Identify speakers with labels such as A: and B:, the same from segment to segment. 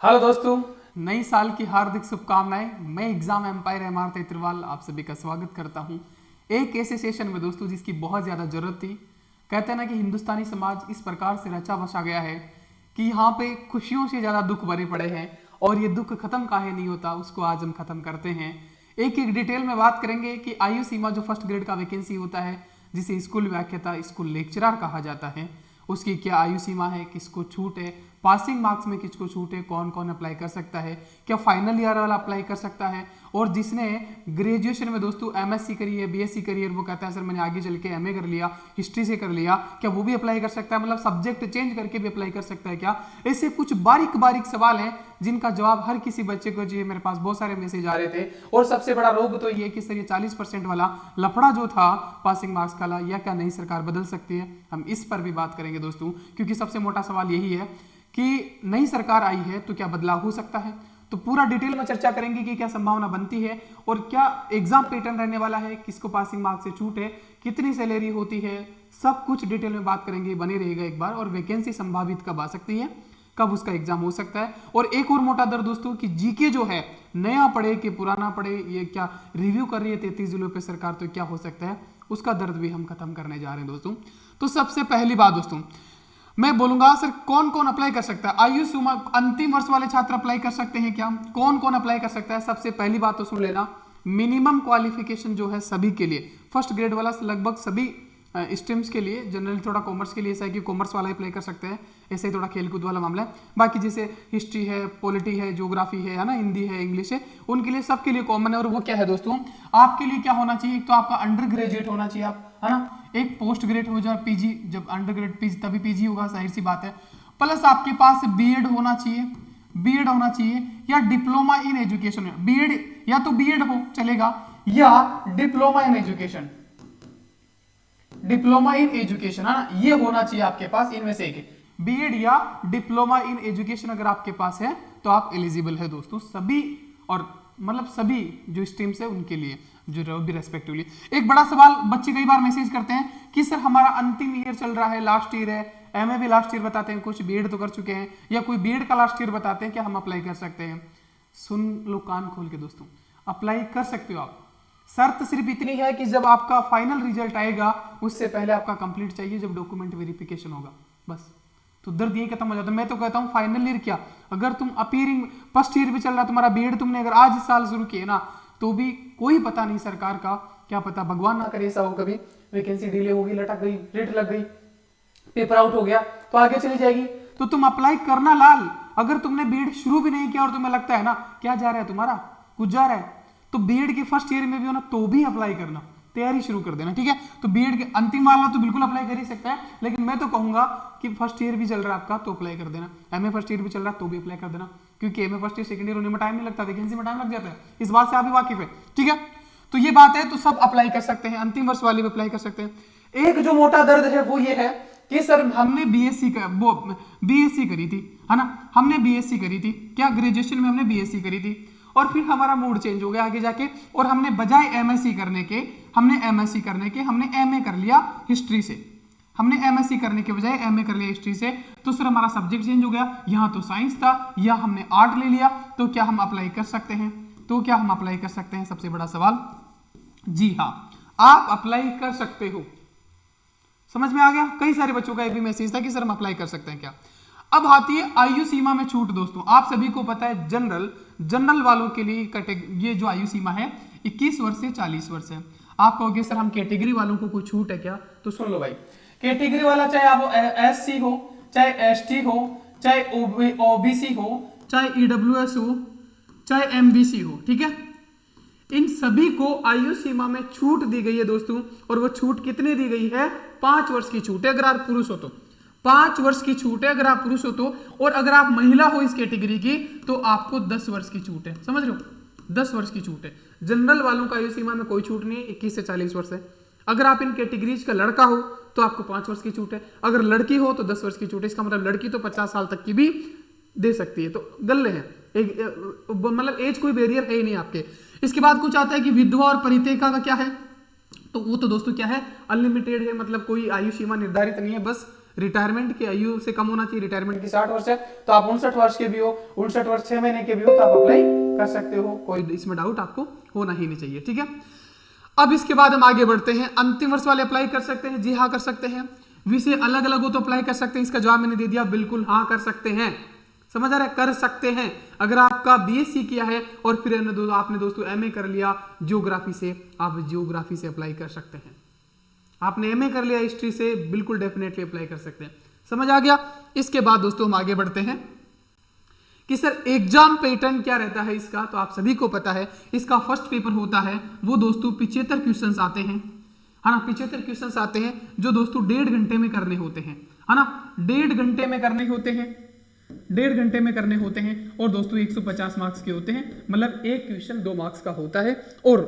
A: Hello दोस्तों, नई साल की हार्दिक शुभकामनाएं। मैं एग्जाम एम्पायर एमआर तेत्रवाल आप सभी का स्वागत करता हूं एक ऐसे सेशन में दोस्तों जिसकी बहुत ज़्यादा जरूरत थी। कहते हैं ना कि हिंदुस्तानी समाज इस प्रकार से रचा बसा गया है कि यहाँ पे खुशियों से ज़्यादा दुख भरे पड़े हैं और ये दुख खत्म काहे नहीं होता, उसको आज हम खत्म करते हैं। एक एक डिटेल में बात करेंगे कि आयु सीमा जो फर्स्ट ग्रेड का वैकेंसी होता है, जिसे स्कूल व्याख्याता स्कूल लेक्चरर कहा जाता है, उसकी क्या आयु सीमा है, किसको छूट है, पासिंग मार्क्स में किसको छूट है, कौन कौन अप्लाई कर सकता है, क्या फाइनल ईयर वाला अप्लाई कर सकता है, और जिसने ग्रेजुएशन में दोस्तों एमएससी करी है, बीएससी करी है, वो कहता है सर मैंने आगे चल के एमए कर लिया, हिस्ट्री से कर लिया, क्या वो भी अप्लाई कर सकता है? मतलब सब्जेक्ट चेंज करके भी अप्लाई कर सकता है क्या? ऐसे कुछ बारीक बारीक सवाल हैं जिनका जवाब हर किसी बच्चे को चाहिए। मेरे पास बहुत सारे मैसेज आ रहे थे और सबसे बड़ा रोग तो ये कि सर ये 40% वाला लफड़ा जो था पासिंग मार्क्स का, या क्या नई सरकार बदल सकती है? हम इस पर भी बात करेंगे दोस्तों, क्योंकि सबसे मोटा सवाल यही है कि नई सरकार आई है तो क्या बदलाव हो सकता है। तो पूरा डिटेल में चर्चा करेंगे कि क्या संभावना बनती है और क्या एग्जाम पैटर्न रहने वाला है, किसको पासिंग मार्क्स से छूट है, कितनी सैलरी होती है, सब कुछ डिटेल में बात करेंगे। बने रहेगा एक बार। और वैकेंसी संभावित कब आ सकती है, कब उसका एग्जाम हो सकता है। और एक और मोटा दर्द दोस्तों कि जीके जो है नया पढ़े कि पुराना पढ़े, ये क्या रिव्यू कर रही है 33 जिलों पे सरकार, तो क्या हो सकता है, उसका दर्द भी हम खत्म करने जा रहे हैं दोस्तों। तो सबसे पहली बात दोस्तों मैं बोलूंगा सर कौन कौन अप्लाई कर सकता है। आयु सीमा अंतिम वर्ष वाले छात्र अप्लाई कर सकते हैं क्या? कौन कौन अप्लाई कर सकता है? सबसे पहली बात तो सुन लेना, मिनिमम क्वालिफिकेशन जो है सभी के लिए, फर्स्ट ग्रेड वाला लगभग सभी स्ट्रीम्स के लिए, जनरल थोड़ा कॉमर्स के लिए ऐसा है कि कॉमर्स वाला अप्लाई कर सकते हैं, ऐसे ही थोड़ा खेलकूद वाला मामला है। बाकी जैसे हिस्ट्री है, पॉलिटी है, ज्योग्राफी है ना, हिंदी है, इंग्लिश है, उनके लिए सबके लिए कॉमन है। और वो क्या है दोस्तों, आपके लिए क्या होना चाहिए, तो आपका अंडर ग्रेजुएट होना चाहिए आप, है ना, एक पोस्ट ग्रेड हो जाए पीजी, जब अंडर ग्रेड पीजी तभी पीजी होगा, जाहिर सी बात है। प्लस आपके पास बीएड होना चाहिए, बीएड होना चाहिए या डिप्लोमा इन एजुकेशन, बीएड या तो बीएड हो चलेगा या diploma in education, diploma in education है ना, ये होना चाहिए आपके पास, इनमें से एक बीएड या डिप्लोमा इन एजुकेशन अगर आपके पास है तो आप एलिजिबल है दोस्तों सभी, और मतलब सभी जो स्ट्रीम्स है उनके लिए, जो भी रेस्पेक्टिवली। एक बड़ा सवाल बच्चे कई बार मैसेज करते हैं कि सर हमारा अंतिम ईयर चल रहा है, लास्ट ईयर है, एमए भी लास्ट ईयर बताते हैं, कुछ बीएड तो कर चुके हैं, या कोई बीएड का लास्ट ईयर बताते हैं, क्या हम अप्लाई कर सकते हैं? सुन लो कान खोल के दोस्तों, अप्लाई कर सकते हो आप। शर्त सिर्फ इतनी है कि जब आपका फाइनल रिजल्ट आएगा उससे पहले आपका कंप्लीट चाहिए, जब डॉक्यूमेंट वेरिफिकेशन होगा, बस। तो दर्द यही खत्म हो जाता है। मैं तो कहता हूं फाइनल ईयर क्या, अगर तुम अपीयरिंग फर्स्ट ईयर भी चल रहा है तुम्हारा बीएड, तुमने अगर आज इस साल शुरू किए ना, तो भी कोई पता नहीं सरकार का, क्या पता भगवान ना करे ऐसा हो कभी वैकेंसी डिले होगी, लटक गई, लेट लग गई, पेपर आउट हो गया तो आगे चली जाएगी। तो तुम अप्लाई करना लाल। अगर तुमने बीएड शुरू भी नहीं किया और तुम्हें लगता है ना क्या जा रहा है तुम्हारा, कुछ जा रहा है, तो बीएड के फर्स्ट ईयर में भी हो ना तो भी अप्लाई करना, तैयारी शुरू कर देना, ठीक है। तो बीएड के अंतिम वाला तो बिल्कुल अप्लाई कर ही सकता है, लेकिन मैं तो कहूंगा कि फर्स्ट ईयर भी चल रहा है आपका तो अप्लाई कर देना, एमए फर्स्ट ईयर भी चल रहा है तो भी अप्लाई कर देना, क्योंकि MA first year second year होने में टाइम नहीं लगता, वैकेंसी में टाइम लग जाता है, इस बात से आप भी वाकिफ है, ठीक है। तो ये बात है, तो सब अप्लाई कर सकते हैं, अंतिम वर्ष वाले भी अप्लाई कर सकते हैं। एक जो मोटा दर्द है वो ये है कि सर हमने बीएससी करी थी, है ना, हमने बीएससी करी थी, क्या ग्रेजुएशन में हमने बीएससी करी थी, और फिर हमारा मूड चेंज हो गया आगे जाके, और हमने बजाय एमएससी करने के हमने एमए कर लिया हिस्ट्री से, हमने एमएससी करने के बजाय एमए कर लिया हिस्ट्री से, तो सर हमारा सब्जेक्ट चेंज हो गया, यहां तो साइंस था या हमने आर्ट ले लिया, तो क्या हम अप्लाई कर सकते हैं? तो क्या हम अप्लाई कर सकते हैं? सबसे बड़ा सवाल, जी हाँ आप अप्लाई कर सकते हो। समझ में आ गया? कई सारे बच्चों का ये भी मैसेज था कि सर हम अप्लाई कर सकते हैं क्या। अब आती है आयु सीमा में छूट दोस्तों। आप सभी को पता है जनरल वालों के लिए ये जो आयु सीमा है 21 वर्ष से 40 वर्ष है। आप कहोगे सर हम कैटेगरी वालों को कोई छूट है क्या? तो सुन लो भाई, कैटेगरी वाला चाहे आप एससी हो, चाहे एसटी हो, चाहे ओबीसी हो, चाहे ईडब्ल्यूएस हो, चाहे एमबीसी हो, ठीक है, इन सभी को आयु सीमा में छूट दी गई है दोस्तों। और वो छूट कितनी दी गई है? 5 वर्ष की छूट है अगर आप पुरुष हो तो, 5 वर्ष की छूट है अगर आप पुरुष हो तो, और अगर आप महिला हो इस कैटेगरी की तो आपको 10 वर्ष की छूट है। समझ रहे हो, 10 वर्ष की छूट है। जनरल वालों का आयु सीमा में कोई छूट नहीं है, 21 से 40 वर्ष है। अगर आप इन कैटेगरीज का लड़का हो तो आपको 5 वर्ष की छूट है, अगर लड़की हो तो 10 वर्ष की छूट है। इसका मतलब लड़की तो 50 साल तक की भी दे सकती है, तो गल्ले हैं, मतलब एज कोई बैरियर है ही नहीं आपके। इसके बाद कुछ आता है कि विधवा और परित्यक्ता का क्या है, तो वो तो दोस्तों क्या है, अनलिमिटेड है, मतलब कोई आयु सीमा निर्धारित नहीं है, बस रिटायरमेंट की आयु से कम होना चाहिए, रिटायरमेंट की 60 वर्ष है, तो आप 59 वर्ष के भी हो, 59 वर्ष 6 महीने के भी हो, तो आप अप्लाई कर सकते हो, कोई इसमें डाउट आपको होना ही नहीं चाहिए, ठीक है। अब इसके बाद हम आगे बढ़ते हैं, अंतिम वर्ष वाले अप्लाई कर सकते हैं, जी हाँ कर सकते हैं, विषय अलग अलग हो तो अप्लाई कर सकते हैं, इसका जवाब मैंने दे दिया, बिल्कुल हाँ कर सकते हैं, समझ आ रहा है, कर सकते हैं। अगर आपका बीएससी किया है और फिर आपने दोस्तों एमए कर लिया जियोग्राफी से, आप जियोग्राफी से अप्लाई कर सकते हैं। आपने एमए कर लिया हिस्ट्री से, बिल्कुल डेफिनेटली अप्लाई कर सकते हैं, समझ आ गया। इसके बाद दोस्तों हम आगे बढ़ते हैं कि सर एग्जाम पैटर्न क्या रहता है इसका, तो आप सभी को पता है इसका फर्स्ट पेपर होता है वो दोस्तों 75 क्वेश्चंस आते हैं, है ना, 75 क्वेश्चंस आते हैं जो दोस्तों 1.5 घंटे में करने होते हैं, है ना, 1.5 घंटे में करने होते हैं, 1.5 घंटे में करने होते हैं, और दोस्तों 150 मार्क्स के होते हैं, मतलब एक क्वेश्चन 2 मार्क्स का होता है। और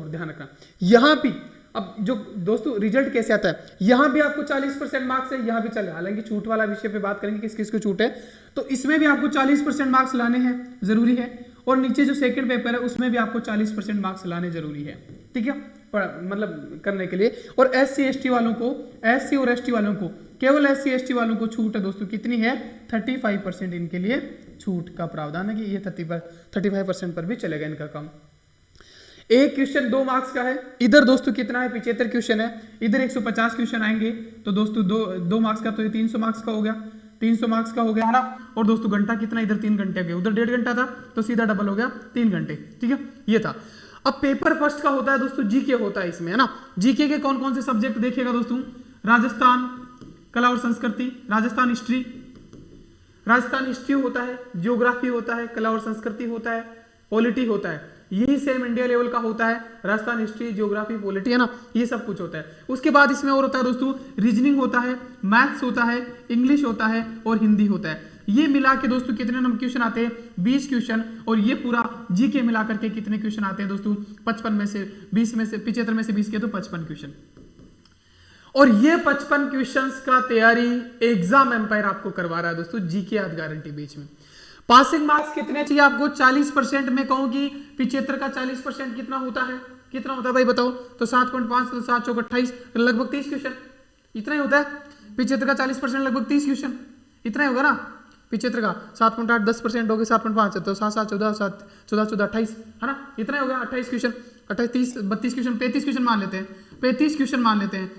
A: ध्यान रखना यहाँ भी, अब जो दोस्तों रिजल्ट कैसे आता है, यहाँ भी आपको 40% मार्क्स है, यहाँ भी चले, हालांकि छूट वाला विषय पे बात करेंगे किस किस को छूट है, तो इसमें भी आपको 40% मार्क्स लाने हैं, जरूरी है, और नीचे जो सेकंड पेपर है उसमें भी आपको 40% मार्क्स लाने जरूरी है, ठीक है, मतलब करने के लिए। और SC ST वालों को, SC और ST वालों को, केवल SC ST वालों को छूट है दोस्तों, कितनी है, 35% इनके लिए छूट का प्रावधान है कि ये 35% पर भी चलेगा इनका काम। एक क्वेश्चन 2 मार्क्स का है, इधर दोस्तों कितना है, 75 क्वेश्चन है, इधर 150 क्वेश्चन आएंगे, तो दोस्तों 2 मार्क्स का, तो ये 300 मार्क्स का हो गया, 300 मार्क्स का हो गया, है ना। और दोस्तों घंटा कितना, इधर 3 घंटे हो गए, उधर 1.5 घंटा था, तो सीधा डबल हो गया 3 घंटे, ठीक है, ये था। अब पेपर फर्स्ट का होता है दोस्तों जीके होता है इसमें, है ना। जीके के कौन कौन से सब्जेक्ट देखिएगा दोस्तों, राजस्थान कला और संस्कृति, राजस्थान हिस्ट्री होता है, जियोग्राफी होता है, कला और संस्कृति होता है, पॉलिटी होता है, यही सेम इंडिया लेवल का होता है, राजस्थान हिस्ट्री, जियोग्राफी, पॉलिटी, है ना, ये सब कुछ होता है। उसके बाद इसमें और होता है दोस्तों रीजनिंग होता है, मैथ्स होता है, इंग्लिश होता है और हिंदी होता है। ये मिला के दोस्तों कितने नंबर क्वेश्चन आते हैं, 20 क्वेश्चन, और ये पूरा जीके मिला करके कितने क्वेश्चन आते हैं दोस्तों, 55 में से 20 में से 75 में से 20 के तो 55 क्वेश्चन। और ये 55 क्वेश्चंस का तैयारी एग्जाम एम्पायर आपको करवा रहा है दोस्तों, जीके याद गारंटी बीच में। पासिंग मार्क्स कितने चाहिए आपको, 40% में कहूं कि 75 का 40% कितना होता है, कितना होता है भाई बताओ, तो 7.5, तो 7 चौक 28, लगभग 30 क्वेश्चन, इतना ही होता है। 75 का 40% लगभग 30 क्वेश्चन, इतना ही होगा ना। 75 का 7.8 10% हो गए, 7.5 तो 7 7 14 7 14 14 28, है ना, इतना ही हो गया। 28 क्वेश्चन, 28 30 32 क्वेश्चन, 35 क्वेश्चन मान लेते हैं, 35 क्वेश्चन मान लेते हैं,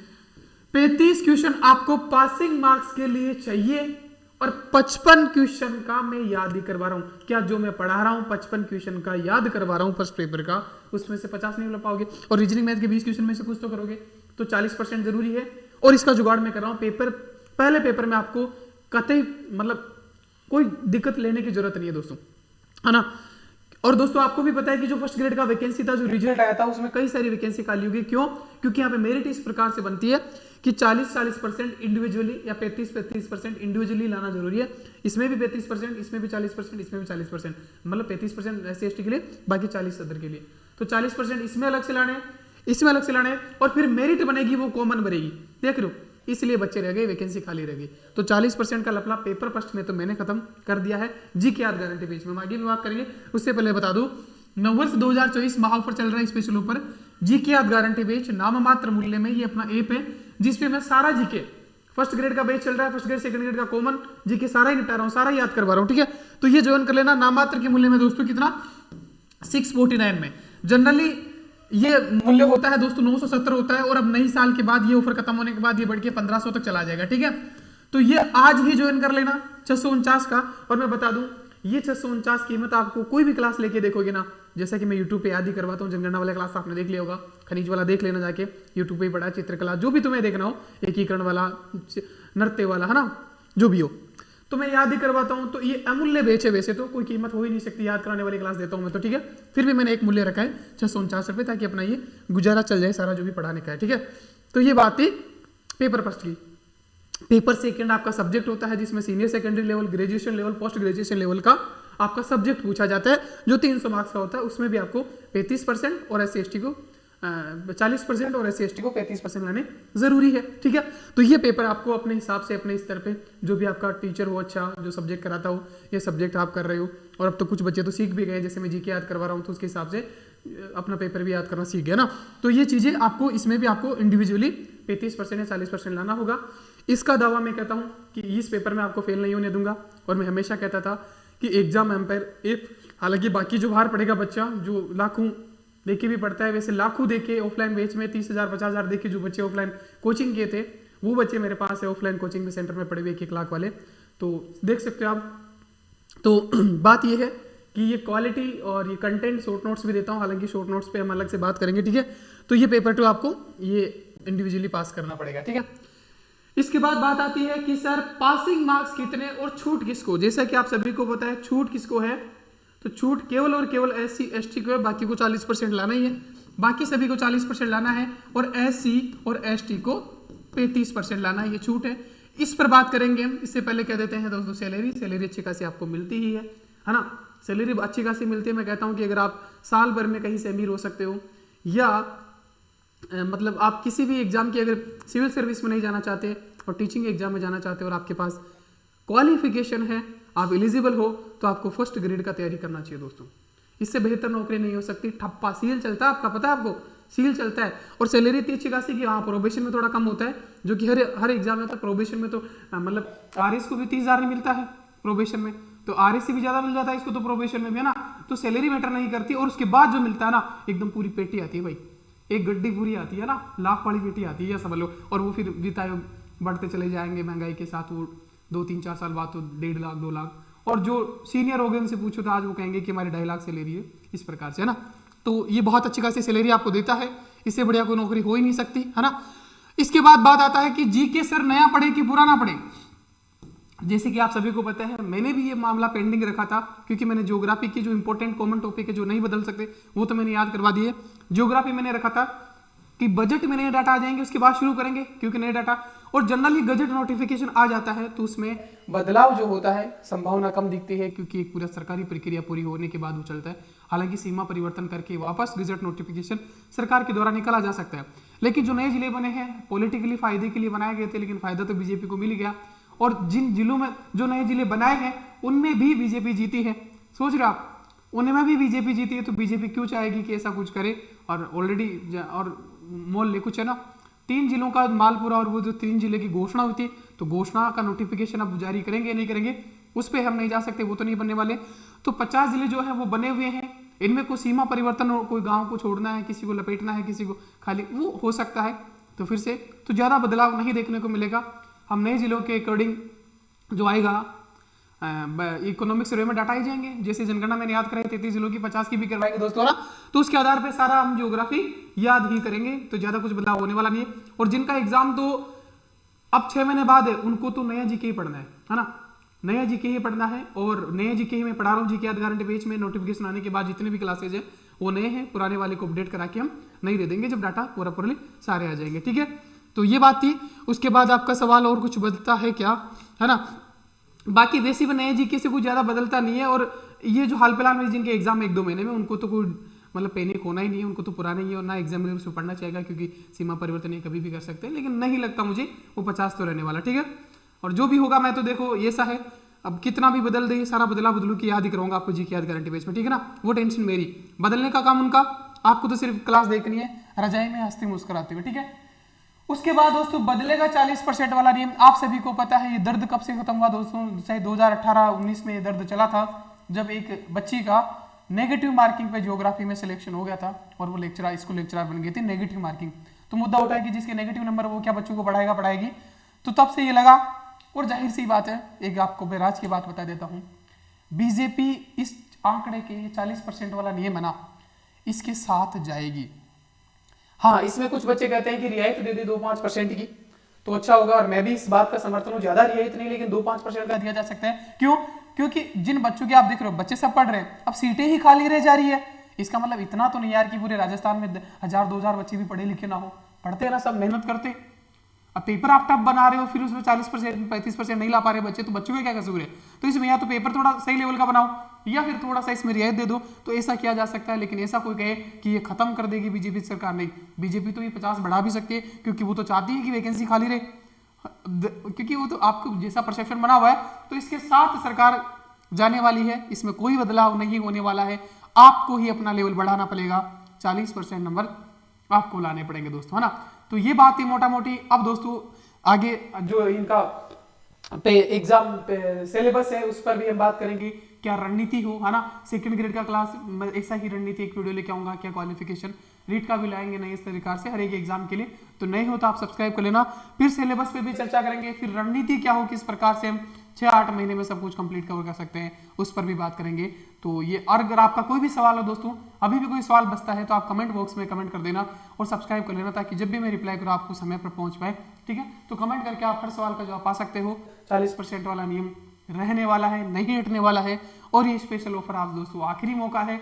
A: 35 क्वेश्चन आपको पासिंग मार्क्स के लिए चाहिए, और 55 क्वेश्चन का मैं याद ही करवा रहा हूं। क्या जो मैं पढ़ा रहा हूं 55 क्वेश्चन का याद करवा रहा हूं फर्स्ट पेपर का, उसमें से 50 नहीं लग पाओगे, और रीजनिंग मैथ के 20 क्वेश्चन में से कुछ तो करोगे, तो 40% जरूरी है। और इसका जुगाड़ मैं कर रहा हूं, पहले पेपर में आपको कतई मतलब कोई दिक्कत लेने की जरूरत नहीं है दोस्तों, है ना। और दोस्तों आपको भी पता है कि जो फर्स्ट ग्रेड का वैकेंसी था, जो रिजल्ट आया था, उसमें कई सारी वैकेंसी खाली होगी। क्यों? क्योंकि यहाँ पे मेरिट इस प्रकार से बनती है कि 40% इंडिविजुअली या 35% इंडिविजुअली लाना जरूरी है। इसमें भी 35%, इसमें भी 40%, इसमें भी 40%, मतलब 35% SC ST के लिए, बाकी 40 अदर के लिए। तो 40% इसमें अलग से लाने, इसमें अलग से लाने, और फिर मेरिट बनेगी वो कॉमन बनेगी, देख रहे हो, इसलिए बच्चे रह गए, वैकेंसी खाली रह गई। तो 40% का लफड़ा पेपर फर्स्ट में तो मैंने खत्म कर दिया है, जीके याद गारंटी पेज में आगे भी बात करेंगे। उससे पहले बता दूं, नववर्ष 2024 महा ऑफर चल रहा है स्पेशल ऊपर, जीके याद गारंटी पेज नाम मात्र मूल्य में। ये अपना ऐप है जिसपे मैं सारा जीके, फर्स्ट ग्रेड का बैच चल रहा है, फर्स्ट ग्रेड सेकंड ग्रेड का कॉमन जीके सारा ही निपटा रहा हूं, सारा याद करवा रहा हूं, ठीक है। तो ये ज्वाइन कर लेना नाम मात्र के मूल्य में दोस्तों, कितना 649 में। जनरली ये मूल्य होता है दोस्तों 970 होता है, और अब नई साल के बाद ये ऑफर खत्म होने के बाद ये बढ़ के 1500 तक चला जाएगा, ठीक है। तो ये आज ही ज्वाइन कर लेना 649 का। और मैं बता दूं ये 649 कीमत आपको कोई भी क्लास लेके देखोगे ना, जैसा कि मैं यूट्यूब पे याद ही करवाता हूँ, जनगणना वाला क्लास आपने देख लिया होगा, खनिज वाला देख लेना जाके, यूट्यूब पे ही पढ़ा, चित्रकला जो भी तुम्हें देखना हो, एकीकरण वाला, नृत्य वाला, है ना, जो भी हो, तो मैं याद ही करवाता हूं। तो ये अमूल्य बेच है, वैसे तो कोई कीमत हो ही नहीं सकती, याद कराने वाली क्लास देता हूं मैं तो, ठीक है। फिर भी मैंने एक मूल्य रखा है 649 रुपये, ताकि अपना ये गुजारा चल जाए सारा जो भी पढ़ाने का है, ठीक है। तो ये बात थी पेपर फर्स्ट की। पेपर सेकंड आपका सब्जेक्ट होता है, जिसमें senior secondary level, graduation level, post graduation level का आपका सब्जेक्ट पूछा जाता है, जो 300 मार्क्स का होता है। उसमें भी आपको 35% और SC ST को 40% और SC ST को 35% लाने जरूरी है, ठीक है। तो ये पेपर आपको अपने हिसाब से, अपने स्तर पे, जो भी आपका टीचर हो अच्छा, जो सब्जेक्ट कराता हो, ये सब्जेक्ट आप कर रहे हो, और अब तो कुछ बच्चे तो सीख भी गए, जैसे मैं जीके याद करवा रहा हूँ, तो उसके हिसाब से अपना पेपर भी याद करना सीख गया ना। तो ये चीजें आपको इसमें भी आपको इंडिविजुअली 35% या 40% लाना होगा। इसका दावा मैं कहता हूँ कि इस पेपर में आपको फेल नहीं होने दूंगा। और मैं हमेशा कहता था कि एग्जाम एम्पायर हालांकि बाकी जो बाहर पढ़ेगा बच्चा जो लाखों देके भी पढ़ता है, वैसे लाखों देके ऑफलाइन बैच में 30,000 50,000 देके जो बच्चे ऑफलाइन कोचिंग किए थे वो बच्चे मेरे पास है ऑफलाइन कोचिंग में सेंटर में पढ़े हुए 1-1 लाख वाले, तो देख सकते हो आप। तो बात ये है कि ये क्वालिटी और ये कंटेंट शॉर्ट नोट्स भी देता हूँ, हालांकि शॉर्ट नोट्स पे हम अलग से बात करेंगे, ठीक है। तो ये पेपर 2 आपको ये इंडिविजुअली पास करना पड़ेगा, ठीक है। इसके बाद बात आती है कि सर पासिंग मार्क्स कितने और छूट किसको। जैसा कि आप सभी को पता है छूट किसको है, तो छूट केवल और केवल SC ST को है, बाकी को 40% लाना ही है, बाकी सभी को 40% लाना है, और SC और ST को 35% लाना है, ये छूट है। इस पर बात करेंगे हम। इससे पहले कह देते हैं दोस्तों सैलरी अच्छी खासी आपको मिलती ही है ना। सैलरी अच्छी खासी मिलती है। मैं कहता हूं कि अगर आप साल भर में कहीं से अमीर हो सकते हो, या मतलब आप किसी भी एग्जाम की अगर सिविल सर्विस में नहीं जाना चाहते और टीचिंग एग्जाम में जाना चाहते हो और आपके पास क्वालिफिकेशन है, आप एलिजिबल हो, तो आपको फर्स्ट ग्रेड का तैयारी करना चाहिए दोस्तों। इससे बेहतर नौकरी नहीं हो सकती। ठप्पा सील चलता है, आपका पता है, आपको सील चलता है, और सैलरी इतनी अच्छी खासी कि हाँ प्रोबेशन में थोड़ा कम होता है, जो कि हर एग्जाम में होता है। प्रोबेशन में तो मतलब RS को भी 30,000 नहीं मिलता है प्रोबेशन में, तो RS से भी ज्यादा मिल जाता है इसको तो प्रोबेशन में भी, है ना। तो सैलरी मैटर नहीं करती, और उसके बाद जो मिलता है ना, एकदम पूरी पेटी आती है भाई, एक गड्डी पूरी आती है ना, लाख वाली पेटी आती है समझ लो। और वो फिर वित्त आयोग बढ़ते चले जाएंगे महंगाई के साथ, वो 2-3-4 साल बाद तो 1.5 लाख 2 लाख, और जो सीनियर हो गए उनसे पूछो तो आज वो कहेंगे कि हमारी 2.5 लाख सैलरी है, इस प्रकार से, है ना। तो ये बहुत अच्छी खासी सैलरी आपको देता है, इससे बढ़िया कोई नौकरी हो ही नहीं सकती, है ना। इसके बाद बात आता है कि जीके सर नया पढ़े कि पुराना पढ़े। जैसे कि आप सभी को पता है, मैंने भी ये मामला पेंडिंग रखा था, क्योंकि मैंने ज्योग्राफी की जो इंपॉर्टेंट कॉमन टॉपिक है जो नहीं बदल सकते वो तो मैंने याद करवा दिए। ज्योग्राफी मैंने रखा था कि बजट में नए डाटा आ जाएंगे उसके बाद शुरू करेंगे, क्योंकि नए डाटा और जनरली गजट नोटिफिकेशन आ जाता है तो उसमें बदलाव जो होता है संभावना कम दिखती है, क्योंकि एक पूरा सरकारी प्रक्रिया पूरी होने के बाद वो चलता है। हालांकि सीमा परिवर्तन करके वापस गजट नोटिफिकेशन सरकार के द्वारा निकाला जा सकता है। लेकिन जो नए जिले बने हैं पॉलिटिकली फायदे के लिए बनाए गए थे, लेकिन फायदा तो बीजेपी को मिल गया, और जिन जिलों में जो नए जिले बनाए हैं उनमें भी बीजेपी जीती है। सोच रहे आप, उनमें भी बीजेपी जीती है, तो बीजेपी क्यों चाहेगी कि ऐसा कुछ करे। और ऑलरेडी और मोल कुछ है ना, 3 जिलों का मालपुरा और वो जो 3 जिले की घोषणा हुई थी, तो घोषणा का नोटिफिकेशन अब जारी करेंगे नहीं करेंगे उस पर हम नहीं जा सकते, वो तो नहीं बनने वाले। तो 50 जिले जो है वो बने हुए हैं, इनमें कोई सीमा परिवर्तन हो, कोई गांव को छोड़ना है, किसी को लपेटना है, किसी को खाली वो हो सकता है। तो फिर से तो ज्यादा बदलाव नहीं देखने को मिलेगा। हम नए जिलों के अकॉर्डिंग जो आएगा इकोनॉमिक सर्वे में डाटा ही जाएंगे, जैसे जनगणना मैंने याद कराई 33 जिलों की 50 की भी करवाएंगे दोस्तों ना, तो उसके आधार पे सारा हम ज्योग्राफी याद ही करेंगे, तो ज्यादा कुछ बदलाव होने वाला नहीं है। और जिनका एग्जाम तो अब 6 महीने बाद है, उनको तो नया जीके ही पढ़ना है ना, नया जीके ही पढ़ना है। और नया जीके ही मैं पढ़ा रहा हूँ, जीके याद गारंटी पेज में नोटिफिकेशन आने के बाद जितने भी क्लासेज है वो नए हैं, पुराने वाले को अपडेट करा के हम नहीं दे देंगे जब डाटा पूरा सारे आ जाएंगे, ठीक है। तो ये बात थी। उसके बाद आपका सवाल और कुछ बदलता है क्या, है ना। बाकी वैसे भी नए जीके से कुछ ज्यादा बदलता नहीं है। और ये जो हाल फिलहाल में जिनके एग्जाम 1-2 महीने में, उनको तो कोई मतलब पैनिक होना ही नहीं है, उनको तो पुराने ही है, और ना एग्जामिनर उसमें पढ़ना चाहेगा, क्योंकि सीमा परिवर्तन ये कभी भी कर सकते हैं। लेकिन नहीं लगता मुझे वो 50 तो रहने वाला, ठीक है। और जो भी होगा मैं तो देखो ऐसा है, अब कितना भी बदल दे, सारा बदलू की याद ही कराऊंगा आपको जीके याद गारंटी पेज में, ठीक है ना। वो टेंशन मेरी, बदलने का काम उनका, आपको तो सिर्फ क्लास देखनी है रजाई में हंसते मुस्कुराते हुए, ठीक है। उसके बाद दोस्तों बदलेगा 40% वाला नियम। आप सभी को पता है ये दर्द कब से खत्म हुआ दोस्तों, चाहे 2018-19 में ये दर्द चला था, जब एक बच्ची का नेगेटिव मार्किंग पे ज्योग्राफी में सिलेक्शन हो गया था, और वो स्कूल लेक्चरर बन गई थी नेगेटिव मार्किंग। तो मुद्दा उठा है कि जिसके नेगेटिव नंबर वो क्या बच्चों को पढ़ाएगी। तो तब से ये लगा, और जाहिर सी बात है, एक आपको मैं राज की बात बता देता हूँ, बीजेपी इस आंकड़े के 40% वाला नियम है ना, इसके साथ जाएगी। हाँ, इसमें कुछ बच्चे कहते हैं कि रियायत दे दे 2-5% की तो अच्छा होगा, और मैं भी इस बात का समर्थन हूँ, ज्यादा रियायत नहीं लेकिन 2-5% का दिया जा सकता है। क्यों? क्योंकि जिन बच्चों की आप देख रहे हो बच्चे सब पढ़ रहे हैं, अब सीटें ही खाली रह जा रही है। इसका मतलब इतना तो नहीं यार कि पूरे राजस्थान में 1000-2000 बच्चे भी पढ़े लिखे ना हो, पढ़ते हैं ना सब, मेहनत करते। अब पेपर आप टफ बना रहे हो, फिर उसमें 40% 35% नहीं ला पा रहे बच्चे, तो बच्चों का क्या कसूर है। तो इसमें या तो पेपर थोड़ा सही लेवल का बनाओ, या फिर थोड़ा सा इसमें रियायत दे दो, तो ऐसा किया जा सकता है। लेकिन ऐसा कोई कहे कि ये खत्म कर देगी बीजेपी सरकार, नहीं, बीजेपी तो ये 50 बढ़ा भी सकती है, क्योंकि वो तो चाहती है कि वैकेंसी खाली रहे, क्योंकि वो तो आपको जैसा परसेप्शन बना हुआ है, तो इसके साथ सरकार जाने वाली है, इसमें कोई बदलाव नहीं होने वाला है। आपको ही अपना लेवल बढ़ाना पड़ेगा, 40% नंबर आपको लाने पड़ेंगे दोस्तों, है ना। तो ये बात थी मोटा मोटी। अब दोस्तों आगे जो इनका पे एग्जाम सिलेबस है उस पर भी हम बात करेंगे, क्या रणनीति हो, है ना। सेकंड ग्रेड का क्लास ऐसा ही रणनीति एक वीडियो लेके आऊंगा, क्या क्वालिफिकेशन, रीट का भी लाएंगे नहीं इस तरीके से हर एक एग्जाम के लिए। तो नहीं हो तो आप सब्सक्राइब कर लेना। फिर सिलेबस पे भी चर्चा करेंगे, फिर रणनीति क्या हो, किस प्रकार से हम 6-8 महीने में सब कुछ कंप्लीट कवर कर सकते हैं, उस पर भी बात करेंगे। तो ये, और अगर आपका कोई भी सवाल हो दोस्तों, अभी भी कोई सवाल बचता है तो आप कमेंट बॉक्स में कमेंट कर देना और सब्सक्राइब कर लेना, ताकि जब भी मैं रिप्लाई करूँ आपको समय पर पहुंच पाए, ठीक है। तो कमेंट करके आप हर सवाल का जवाब पा सकते हो। 40% वाला नियम रहने वाला है, नहीं हटने वाला है। और ये स्पेशल ऑफर आप दोस्तों, आखिरी मौका है,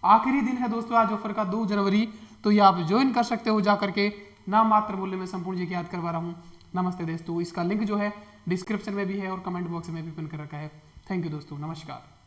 A: आखिरी दिन है दोस्तों आज ऑफर का, 2 जनवरी। तो ये आप ज्वाइन कर सकते हो जा करके, नाम मात्र मूल्य में संपूर्ण जी की याद करवा रहा हूँ। नमस्ते दोस्तों, इसका लिंक जो है डिस्क्रिप्शन में भी है और कमेंट बॉक्स में भी पिन कर रखा है। थैंक यू दोस्तों, नमस्कार।